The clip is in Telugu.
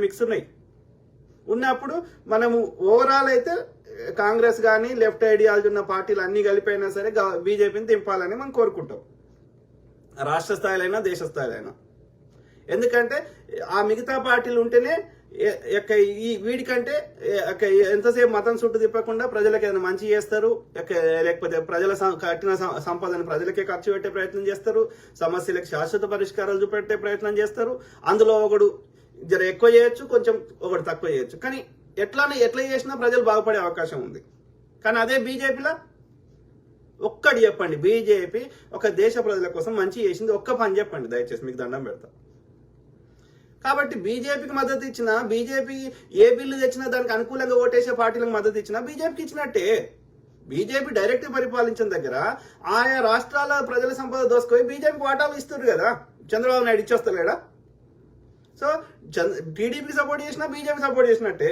మిక్స్ ఉన్నాయి. ఉన్నప్పుడు మనము ఓవరాల్ అయితే కాంగ్రెస్ కానీ లెఫ్ట్ ఐడియాలజీ ఉన్న పార్టీలు అన్ని కలిపైనా సరే బీజేపీని దింపాలని మనం కోరుకుంటాం, రాష్ట్ర స్థాయిలో అయినా దేశ స్థాయిలో అయినా. ఎందుకంటే ఆ మిగతా పార్టీలు ఉంటేనే ఈ వీడికంటే ఎంతసేపు మతం చుట్టూ తిప్పకుండా ప్రజలకు ఏదైనా మంచి చేస్తారు, లేకపోతే ప్రజల కట్టిన సంపదని ప్రజలకే ఖర్చు పెట్టే ప్రయత్నం చేస్తారు, సమస్యలకు శాశ్వత పరిష్కారాలు చూపెట్టే ప్రయత్నం చేస్తారు. అందులో ఒకడు జర ఎక్కువ చేయొచ్చు, కొంచెం ఒకటి తక్కువ చేయొచ్చు, కానీ ఎట్లా చేసినా ప్రజలు బాగుపడే అవకాశం ఉంది. కానీ అదే బీజేపీలో ఒక్కటి చెప్పండి, బీజేపీ ఒక దేశ ప్రజల కోసం మంచి చేసింది ఒక్క పని చెప్పండి దయచేసి, మీకు దండం పెడతా. కాబట్టి బీజేపీకి మద్దతు ఇచ్చినా, బీజేపీ ఏ బిల్లు తెచ్చినా దానికి అనుకూలంగా ఓటేసే పార్టీలకు మద్దతు ఇచ్చినా బీజేపీకి ఇచ్చినట్టే. బీజేపీ డైరెక్ట్ పరిపాలించిన దగ్గర ఆయా రాష్ట్రాల ప్రజల సంపద దోసుకొని బీజేపీ వాటాలు ఇస్తారు కదా, చంద్రబాబు నాయుడు ఇచ్చేస్తలేడా? సో టీడీపీకి సపోర్ట్ చేసినా బీజేపీ సపోర్ట్ చేసినట్టే.